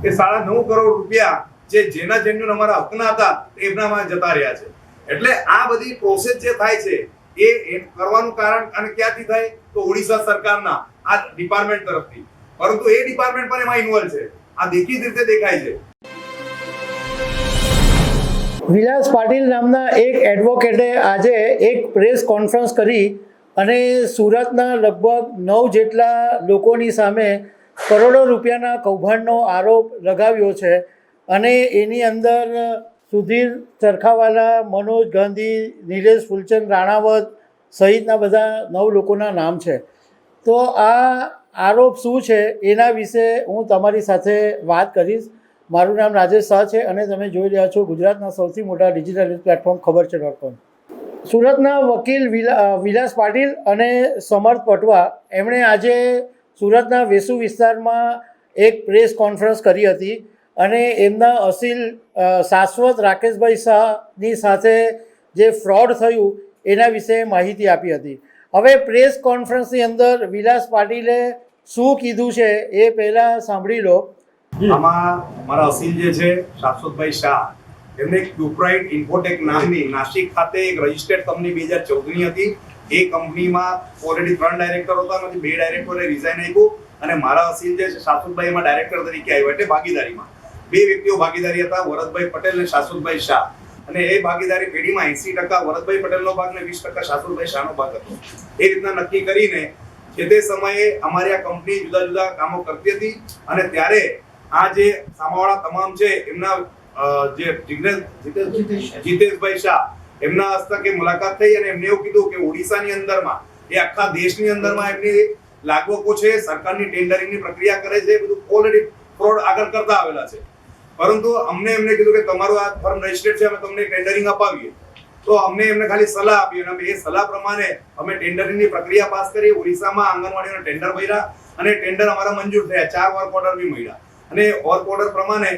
કે 9.5 કરોડ રૂપિયા જે જેના જેન્યુન અમારા હકના હતા એમનામાં જતા રહ્યા છે. એટલે આ બધી પ્રોસેસ જે થાય છે એ કરવાનું કારણ અને ક્યાંથી થાય તો ઓડિશા સરકારના આ ડિપાર્ટમેન્ટ તરફથી. પરંતુ એ ડિપાર્ટમેન્ટ પણ એમાં ઇન્વોલ્વ છે. આ દેખીતી રીતે દેખાય છે. વિલાસ પાટીલ નામના એક એડવોકેટે આજે એક પ્રેસ કોન્ફરન્સ કરી અને સુરતના લગભગ 9 જેટલા લોકોની સામે કરોડો રૂપિયાના કૌભાંડનો આરોપ લગાવ્યો છે. અને એની અંદર સુધીર ચરખાવાલા, મનોજ ગાંધી, નિલેશ ફૂલચંદ રાણાવત સહિતના બધા 9 લોકોના નામ છે. તો આ આરોપ શું છે એના વિશે હું તમારી સાથે વાત કરીશ. મારું નામ રાજેશ શાહ છે અને તમે જોઈ રહ્યા છો ગુજરાતના સૌથી મોટા ડિજિટલ ન્યૂઝ પ્લેટફોર્મ ખબર છે.com. સુરતના વકીલ વિલાસ પાટીલ અને સમર્થ પટવા એમણે આજે સુરતના વેસુ વિસ્તારમાં એક પ્રેસ કોન્ફરન્સ કરી હતી અને એમના અસીલ શાશ્વત રાકેશભાઈ શાહની સાથે જે ફ્રોડ થયું એના વિશે માહિતી આપી હતી. હવે પ્રેસ કોન્ફરન્સની અંદર વિલાસ પાટીલે શું કીધું છે એ પહેલાં સાંભળી લો. આમાં મારા અસીલ જે છે શાશ્વતભાઈ શાહ, એમને ક્યુપ્રાઇટ ઇન્ફોટેક નામની નાસિક ખાતે એક રજિસ્ટર્ડ કંપની 2014ની હતી. એ કંપનીમાં ઓલરેડી 3 ડાયરેક્ટર હતા, એમાંથી 2 ડાયરેક્ટરે રિઝાઇન આપ્યું અને મારા અસીલ જે છે શાશ્વતભાઈ એમાં ડાયરેક્ટર તરીકે આવ્યા. એટલે ભાગીદારીમાં 2 વ્યક્તિઓ ભાગીદારી હતા, વરદભાઈ પટેલ અને શાશ્વતભાઈ શાહ. અને એ ભાગીદારી પેઢીમાં 80% વરદભાઈ પટેલનો ભાગ અને 20% શાશ્વતભાઈ શાહનો ભાગ હતો. એ રીતના નક્કી કરીને તે સમયે અમારી આ કંપની જુદા જુદા કામો કરતી હતી અને ત્યારે આ જે સામાવાળા તમામ છે એમના જે જીતેશભાઈ શાહ એમના હસ્તકે મુલાકાત થઈ અને એમને એવું કીધું કે ઓડિશાની અંદરમાં એ આખા દેશની અંદરમાં એમની લાગવકો છે, સરકારની ટેન્ડરિંગની પ્રક્રિયા કરે છે, બધું ઓલરેડી ફ્રોડ આગળ કરતા આવેલા છે. પરંતુ એમને કીધું કે તમારું આ ફર્મ રજિસ્ટર્ડ છે, અમે તમને ટેન્ડરિંગ અપાવીએ. તો એમને ખાલી સલાહ આપી અને એ સલાહ પ્રમાણે અમે ટેન્ડરિંગની પ્રક્રિયા પાસ કરી. ઓડિશામાં આંગણવાડીનો ટેન્ડર ભર્યા અને ટેન્ડર અમારા મંજૂર થયા. 4 વર્ક ઓર્ડર બી મળ્યા અને વર્ક ઓર્ડર પ્રમાણે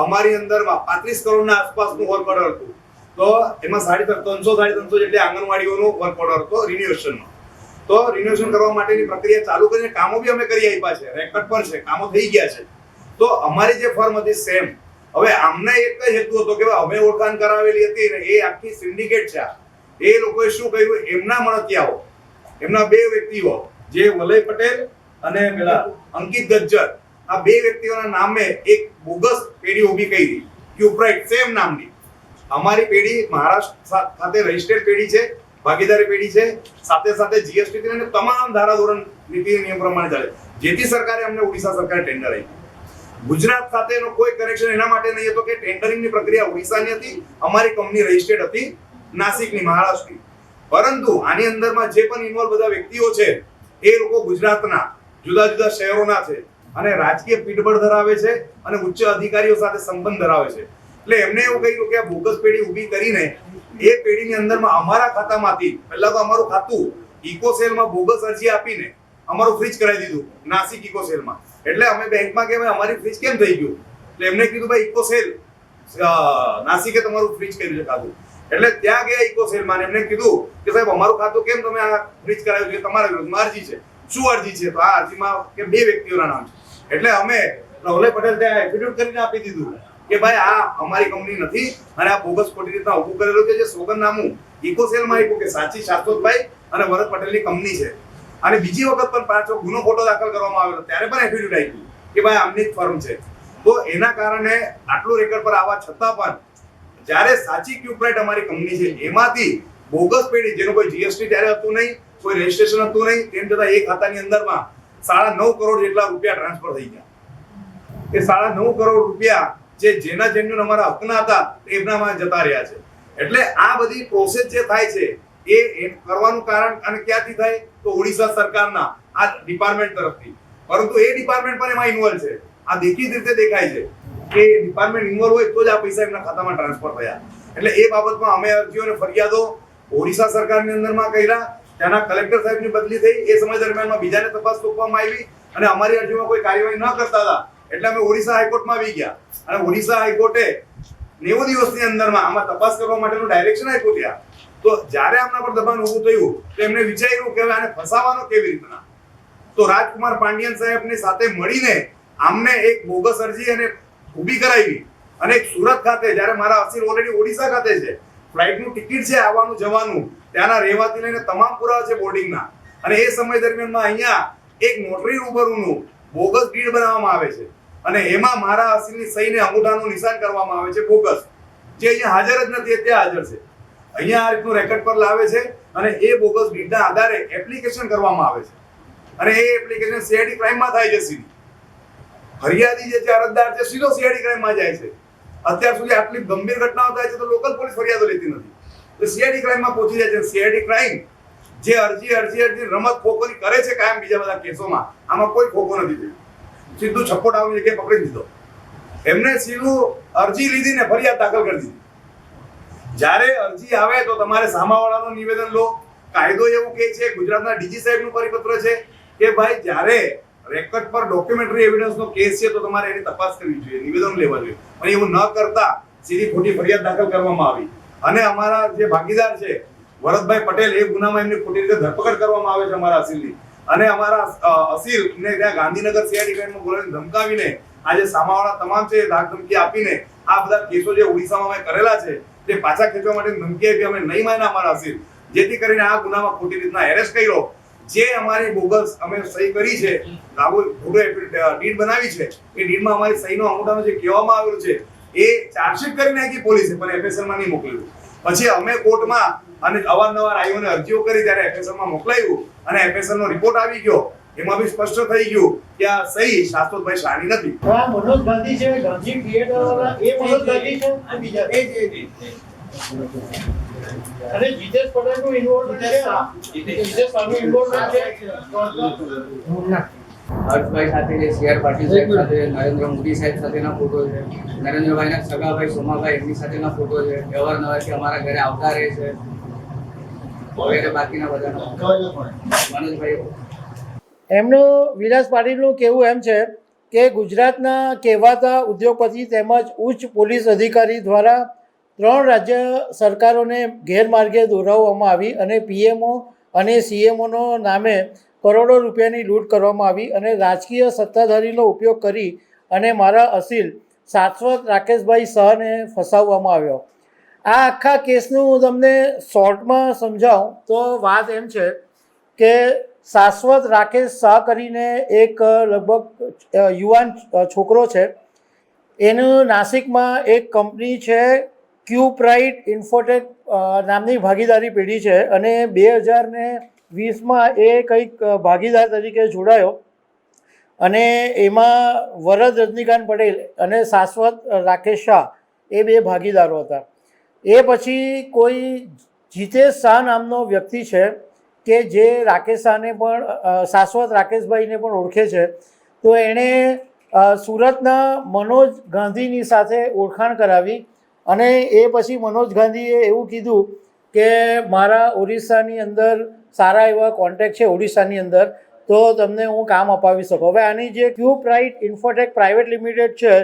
અમારી અંદરમાં 35 કરોડના આસપાસનું વર્ક ઓર્ડર હતું. તો એમાં 350 જેટલી આંગણવાડીઓનો વર્ક ઓર્ડર હતો રિન્યુએશનનો. તો રિન્યુએશન કરવા માટેની પ્રક્રિયા ચાલુ કરીને કામો બી અમે કરી આપ્યા છે, રેકોર્ડ પર છે, કામો થઈ ગયા છે. તો અમારી જે ફર્મ હતી સેમ, હવે આમને એક જ હેતુ હતો કે અમે ઓળખાણ કરાવેલી હતી ને એ આખી સિન્ડિકેટ છે. એ લોકોએ શું કર્યું, એમના મળતિયાઓ, એમના 2 વ્યક્તિઓ જે વલય પટેલ અને પેલા અંકિત ગજ્જર, આ 2 વ્યક્તિઓના નામે એક બોગસ પેઢી ઊભી કરી, ક્યુપ્રાઇટ સેમ નામની. અમારી પેઢી મહારાષ્ટ્ર ખાતે રજિસ્ટર્ડ પેઢી છે, ભાગીદારી પેઢી છે, સાથે સાથે જીએસટી અને તમામ ધારાધોરણ નીતિ નિયમ પ્રમાણે ચાલે. જેથી સરકારે અમને ઓડિશા સરકારે ટેન્ડર આપ્યું. ગુજરાત સાથેનો કોઈ કનેક્શન એના માટે નહીં હતો કે ટેન્ડરિંગની પ્રક્રિયા ઓડિશાની હતી, અમારી કંપની રજિસ્ટર્ડ હતી નાસિકની, મહારાષ્ટ્રની. પરંતુ આની અંદરમાં જે પણ ઇન્વોલ્વ બધા વ્યક્તિઓ છે એ લોકો ગુજરાતના જુદા જુદા શહેરોના છે અને રાજકીય પીઠબળ ધરાવે છે અને ઉચ્ચ અધિકારીઓ સાથે સંબંધ ધરાવે છે. એટલે એમને એવું કહ્યું કે આ બોગસ પેઢી ઊભી કરીને એ પેઢીની અંદરમાં અમારા ખાતામાંથી પહેલા તો અમારું ખાતું ઇકોસેલમાં બોગસ અરજી આપીને અમારું ફ્રીજ કરાવી દીધું નાસિક ઇકોસેલમાં. એટલે અમે બેંકમાં કે અમારી ફ્રીજ કેમ થઈ ગયું, એટલે એમને કીધું ભાઈ ઇકોસેલ નાસિકે તમારું ફ્રીજ કર્યું છે ખાતું. એટલે ત્યાં ગયા ઇકોસેલમાં એમને કીધું કે સાહેબ અમારું ખાતું કેમ તમે આ ફ્રીજ કરાવ્યું છે, તમારા વિરુદ્ધમાં અરજી છે. શું અરજી છે? તો આ અરજીમાં કે 2 વ્યક્તિઓના નામ છે. એટલે અમે વલય પટેલ ત્યાં એફિડેવિટ કરીને આપી દીધું કે ભાઈ આ અમારી કંપની નથી અને આ બોગસ ખોટી રીતના ઊભું કરેલું છે. જે સોગંદનામું ઇકોસેલમાં આપ્યું કે સાચી શાશ્વતભાઈ અને વરદ પટેલની કંપની છે. અને બીજી વખત પણ પાછો ગુનો ખોટો દાખલ કરવામાં આવેલો, ત્યારે પણ એફિડેવિટ આપ્યું કે ભાઈ આમની જ ફર્મ છે. તો એના કારણે આટલું રેકર્ડ પર આવવા છતાં પણ જ્યારે સાચી ક્યુપ્રાઇટ અમારી કંપની છે એમાંથી બોગસ પેઢી, જેનું કોઈ જીએસટી ત્યારે હતું નહીં, કોઈ રજિસ્ટ્રેશન હતું નહીં, તેમ છતાં એ ખાતાની અંદરમાં 9.5 કરોડ જેટલા રૂપિયા ટ્રાન્સફર થઈ ગયા. એ 9.5 કરોડ રૂપિયા જે જેના જેન્યુન અમારા હકના હતા એમનામાં જતા રહ્યા છે. એટલે આ બધી પ્રોસેસ જે થાય છે એ કરવાનું કારણ અને ક્યાંથી થાય તો ઓડિશા સરકારના આ ડિપાર્ટમેન્ટ તરફથી. પરંતુ એ ડિપાર્ટમેન્ટ પણ એમાં ઇન્વોલ્વ છે. આ દેખીતી રીતે દેખાય છે કે ડિપાર્ટમેન્ટ ઇન્વોલ્વ હોય તો જ આ પૈસા એમના ખાતામાં ટ્રાન્સફર થયા. એટલે એ બાબતમાં અમે અરજીઓ અને ફરિયાદો ઓડિશા સરકારની અંદરમાં કર્યા. ત્યાંના કલેક્ટર સાહેબની બદલી થઈ. એ સમય દરમિયાનમાં બીજાને તપાસ સોંપવામાં આવી અને અમારી અરજીમાં કોઈ કાર્યવાહી ન કરતા હતા એટલે અમે ઓડિશા હાઈકોર્ટમાં આવી ગયા અને ઓડિશા હાઈકોર્ટે 90 દિવસની અંદરમાં આમાં તપાસ કરવા માટેનું ડાયરેક્શન આપ્યું ત્યાં. તો જ્યારે આમના પર દબાણ ઊભું થયું તો એમને વિચાર્યું કે આને ફસાવાનો કેવી રીતના. તો રાજકુમાર પાંડિયન સાહેબની સાથે મળીને આમને એક બોગસ અરજી અને ઊભી કરાવી અને એક સુરત ખાતે, જ્યારે મારા અસીલ ઓલરેડી ઓડિશા ખાતે છે, ફ્લાઇટનું ટિકિટ છે આવવાનું જવાનું, ત્યાંના રહેવાથી લઈને તમામ પુરાવા છે બોર્ડિંગના, અને એ સમય દરમિયાનમાં અહીંયા એક નોટરી રૂબરૂનું બોગસ ડીડ બનાવવામાં આવે છે અને એમાં મારા અસીલની સહીને અંગૂઠાનું નિશાન કરવામાં આવે છે બોગસ, જે અહીંયા હાજર જ નથી, ત્યાં હાજર છે. અહીંયા આ રીતનું રેકોર્ડ પર લાવે છે અને એ બોગસ ડીડના આધારે એપ્લિકેશન કરવામાં આવે છે અને એ એપ્લિકેશન સીઆઈડી ક્રાઇમમાં થાય છે. સીધી ફરિયાદી જે છે, અરજદાર છે, સીધો સીઆઈડી ક્રાઇમમાં જાય છે. અત્યાર સુધી આટલી ગંભીર ઘટનાઓ થાય છે તો લોકલ પોલીસ ફરિયાદો લેતી નથી, તો સીઆઈડી ક્રાઇમમાં પહોંચી જાય છે. સીઆઈડી ક્રાઇમ જે અરજી રમત ખોખોની કરે છે કાયમ બીજા બધા કેસોમાં, આમાં કોઈ ખોખો નથી થયું. સીધું છપ્પો ડાઉની જગ્યાએ પકડી દીધો. એમને સીધું અરજી લીધી ને ફરિયાદ દાખલ કરી દીધી. જ્યારે અરજી આવે તો તમારે સામાવાળાનું નિવેદન લો. કાયદો એવું કહે છે, ગુજરાતના ડીજી સાહેબનું પરિપત્ર છે કે ભાઈ જ્યારે રેકોર્ડ પર ડોક્યુમેન્ટરી એવિડન્સનો કેસ છે તો તમારે એની તપાસ કરવી જોઈએ, નિવેદન લેવા જોઈએ. અને એવું ન કરતા સીધી ખોટી ફરિયાદ દાખલ કરવામાં આવી અને અમારા જે ભાગીદાર છે વરદભાઈ પટેલ, એ ગુનામાં એમની ખોટી રીતે ધરપકડ કરવામાં આવે છે અમારા અસીલની, અને અમારા અસીલને ત્યાં ગાંધીનગર સીઆઈડી ક્રાઇમમાં બોલાવીને ધમકાવીને આજે સામાવાળા તમામ છે ધાક ધમકી આપીને આ બધા કેસો જે ઓડિશામાં અમે કરેલા છે તે પાછા ખેંચવા માટે ધમકી આપી. અમે નહીં માન્યા અમારા અસીલ, જેથી કરીને આ ગુનામાં ખોટી રીતના એરેસ્ટ કર્યો. જે અમારી બોગસ અમે સહી કરી છે, ડીડ બનાવી છે, એ ડીડમાં અમારી સહીનો અંગૂઠાનો જે કહેવામાં આવેલું છે એ ચાર્જશીટ કરી નાખી પોલીસે, પણ એફએસએલમાં નહીં મોકલ્યું. પછી અમે કોર્ટમાં અને અવારનવાર આવીને અરજીઓ કરી ત્યારે એફએસએલમાં મોકલાયું અને એફએસએલનો રિપોર્ટ આવી ગયો. એમાં બી સ્પષ્ટ થઈ ગયું કે આ સહી શાશ્વતભાઈ શાહની નથી. મનોજ ગાંધી છે, ગાંધી ક્રિએટર વાળા, એ મનોજ ગાંધી છે કે બીજા? અને જીતેશ પટેલનું ઇન્વોલ્વમેન્ટ છે, જીતેશ શાહનું ઇન્વોલ્વમેન્ટ છે. હર્ષભાઈ સાથે, સીઆર પાટીલ સાહેબ સાથે, નરેન્દ્ર મોદી સાહેબ સાથેના ફોટો છે, નરેન્દ્રભાઈના સગાભાઈ સોમાભાઈ એમની સાથેના ફોટો છે, અવારનવાર અમારા ઘરે આવતા રહે છે વગેરે. બાકીના બધાના મનોજભાઈ. એમનું વિલાસ પાટીલનું કહેવું એમ છે કે ગુજરાતના કહેવાતા ઉદ્યોગપતિ તેમજ ઉચ્ચ પોલીસ અધિકારી દ્વારા 3 રાજ્ય સરકારોને ગેરમાર્ગે દોરાવવામાં આવી અને પીએમઓ અને સીએમઓનો નામે કરોડો રૂપિયાની લૂંટ કરવામાં આવી અને રાજકીય સત્તાધારીનો ઉપયોગ કરી અને મારા અસીલ શાશ્વત રાકેશભાઈ શાહને ફસાવવામાં આવ્યો. આ આખા કેસનું હું તમને શોર્ટમાં સમજાવું તો વાત એમ છે કે શાશ્વત રાકેશ શાહ કરીને એક લગભગ યુવાન છોકરો છે. એનું નાસિકમાં એક કંપની છે ક્યુ પ્રાઇડ ઇન્ફોટેક નામની ભાગીદારી પેઢી છે અને 2020માં એ કંઈક ભાગીદાર તરીકે જોડાયો અને એમાં વરદ રજનીકાંત પટેલ અને શાશ્વત રાકેશ શાહ એ 2 ભાગીદારો હતા. એ પછી કોઈ જીતેશ શાહ નામનો વ્યક્તિ છે કે જે રાકેશ શાહને પણ શાશ્વત રાકેશભાઈને પણ ઓળખે છે. તો એણે સુરતના મનોજ ગાંધીની સાથે ઓળખાણ કરાવી અને એ પછી મનોજ ગાંધીએ એવું કીધું કે મારા ઓડિશાની અંદર સારા એવા કોન્ટેક્ટ છે ઓડિશાની અંદર, તો તમને હું કામ અપાવી શકું. હવે આની જે ક્યુ પ્રાઇડ ઇન્ફોટેક પ્રાઇવેટ લિમિટેડ છે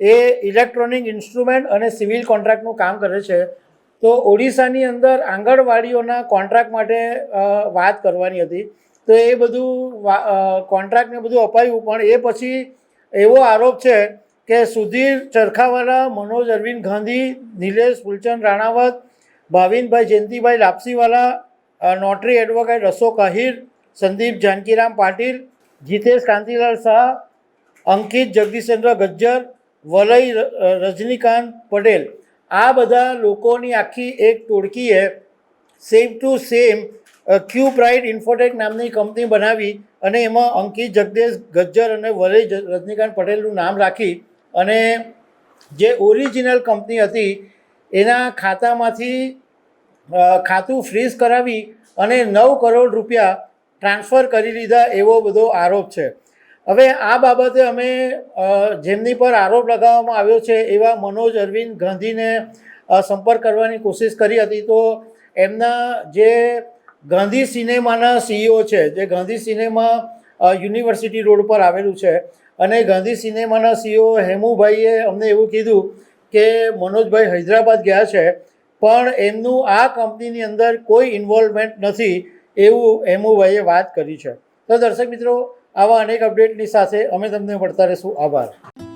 એ ઇલેક્ટ્રોનિક ઇન્સ્ટ્રુમેન્ટ અને સિવિલ કોન્ટ્રાક્ટનું કામ કરે છે. તો ઓડિશાની અંદર આંગણવાડીઓના કોન્ટ્રાક્ટ માટે વાત કરવાની હતી, તો એ બધું કોન્ટ્રાક્ટને બધું અપાયું. પણ એ પછી એવો આરોપ છે કે સુધીર ચરખાવાલા, મનોજ અરવિંદ ગાંધી, નિલેશ ફૂલચંદ રાણાવત, ભાવિનભાઈ જયંતિભાઈ લાપસીવાલા, નોટરી એડવોકેટ અશોક આહિર, સંદીપ જાનકીરામ પાટીલ, જીતેશ કાંતિલાલ શાહ, અંકિત જગદીશચંદ્ર ગજ્જર, વલય રજનીકાંત પટેલ, આ બધા લોકોની આખી એક ટોળકીએ same to same Q Pride Infotech નામની કંપની બનાવી અને એમાં અંકિત જગદીશ ગજ્જર અને વલય રજનીકાંત પટેલનું નામ રાખી અને જે ઓરિજિનલ કંપની હતી એના ખાતામાંથી ખાતું ફ્રીઝ કરાવી અને 9 કરોડ રૂપિયા ટ્રાન્સફર કરી લીધા એવો બધો આરોપ છે. હવે આ બાબતે અમે જેમની પર આરોપ લગાવવામાં આવ્યો છે એવા મનોજ અરવિંદ ગાંધીને સંપર્ક કરવાની કોશિશ કરી હતી. તો એમના જે ગાંધી સિનેમાના સીઈઓ છે, જે ગાંધી સિનેમા યુનિવર્સિટી રોડ પર આવેલું છે, અને ગાંધી સિનેમાના સીઈઓ હેમુભાઈએ અમને એવું કીધું કે મનોજભાઈ હૈદરાબાદ ગયા છે પણ એમનું આ કંપનીની અંદર કોઈ ઇન્વોલ્વમેન્ટ નથી એવું હેમુભાઈએ વાત કરી છે. તો દર્શક મિત્રો, આવા અનેક અપડેટની સાથે અમે તમને મળતા રહીશું. આભાર.